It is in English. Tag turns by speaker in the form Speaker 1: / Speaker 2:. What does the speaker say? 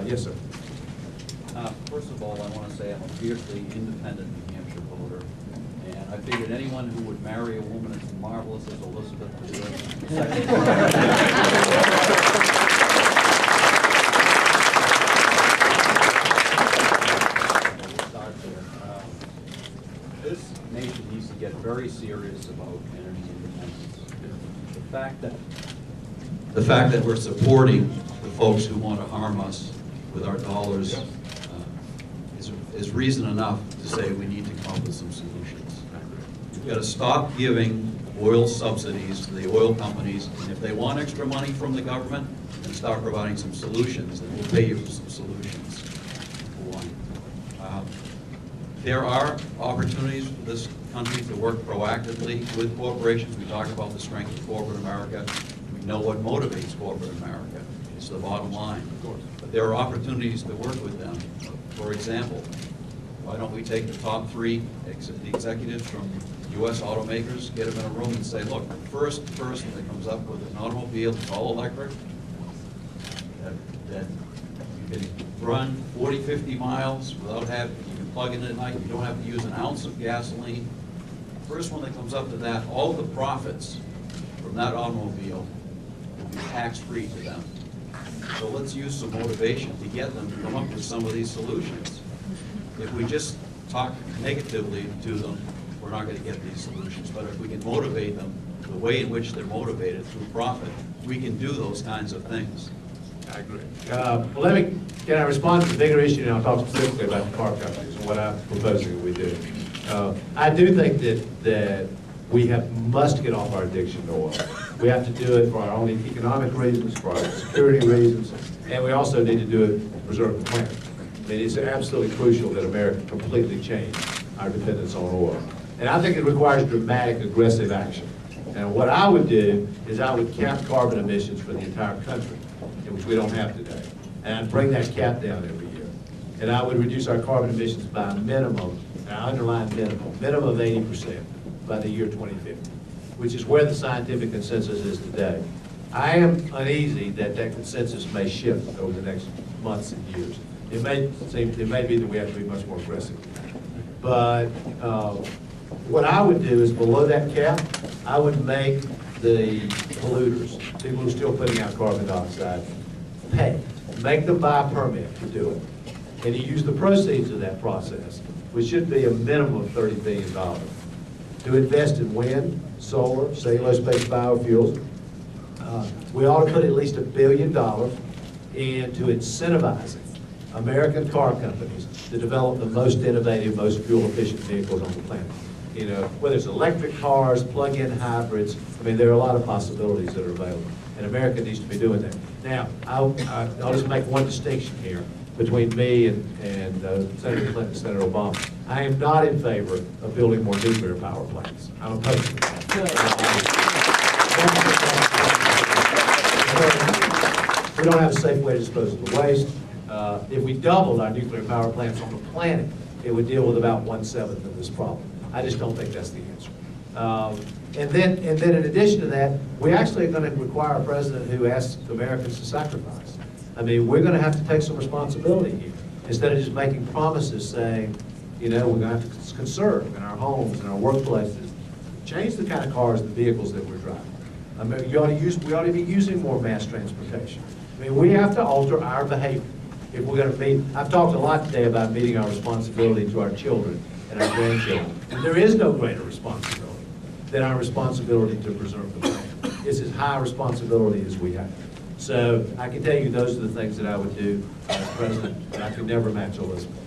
Speaker 1: Yes, sir.
Speaker 2: First of all, I want to say I'm a fiercely independent New Hampshire voter, and I figured anyone who would marry a woman as marvelous as Elizabeth would do it. We'll start there. This nation needs to get very serious about energy independence. The fact that we're supporting the folks who want to harm us with our dollars is reason enough to say we need to come up with some solutions. We've got to stop giving oil subsidies to the oil companies, and if they want extra money from the government, then start providing some solutions, and we'll pay you for some solutions. There are opportunities for this country to work proactively with corporations. We talk about the strength of corporate America. We know what motivates corporate America. It's the bottom line, of course. But there are opportunities to work with them. For example, why don't we take the top 3 executives from U.S. automakers, get them in a room and say, look, the first person that comes up with an automobile that's all electric, that you can run 40, 50 miles without having, you can plug in at night, you don't have to use an ounce of gasoline. The first one that comes up to that, all the profits from that automobile will be tax-free to them. So let's use some motivation to get them to come up with some of these solutions. If we just talk negatively to them, we're not going to get these solutions. But if we can motivate them the way in which they're motivated through profit, we can do those kinds of things.
Speaker 1: I agree. Well, can I respond to the bigger issue, and I'll talk specifically about the car companies and what I'm proposing that we do. I do think that we must get off our addiction to oil. We have to do it for our own economic reasons, for our security reasons, and we also need to do it to preserve the planet. I mean, it's absolutely crucial that America completely change our dependence on oil. And I think it requires dramatic, aggressive action. And what I would do is I would cap carbon emissions for the entire country, which we don't have today. And I'd bring that cap down every year. And I would reduce our carbon emissions by a minimum, and I underline minimum of 80% by the year 2050, which is where the scientific consensus is today. I am uneasy that that consensus may shift over the next months and years. It may be that we have to be much more aggressive. But what I would do is below that cap, I would make the polluters, people who are still putting out carbon dioxide, pay. Make them buy a permit to do it. And you use the proceeds of that process, which should be a minimum of $30 billion, to invest in wind, solar, cellulose-based biofuels. We ought to put at least $1 billion into incentivizing American car companies to develop the most innovative, most fuel-efficient vehicles on the planet. You know, whether it's electric cars, plug-in hybrids, I mean, there are a lot of possibilities that are available, and America needs to be doing that. Now, I'll just make one distinction here between me and Senator Clinton and Senator Obama. I am not in favor of building more nuclear power plants. I'm opposed to that. We don't have a safe way to dispose of the waste. If we doubled our nuclear power plants on the planet, it would deal with about 1/7 of this problem. I just don't think that's the answer. And then in addition to that, we actually are going to require a president who asks Americans to sacrifice. I mean, we're going to have to take some responsibility here. Instead of just making promises saying, you know, we're going to have to conserve in our homes, in our workplaces, change the kind of cars, the vehicles that we're driving. I mean, we ought to be using more mass transportation. I mean, we have to alter our behavior if we're going to meet. I've talked a lot today about meeting our responsibility to our children and our grandchildren. And there is no greater responsibility than our responsibility to preserve the planet. It's as high a responsibility as we have. So I can tell you those are the things that I would do as president, and I could never match Elizabeth.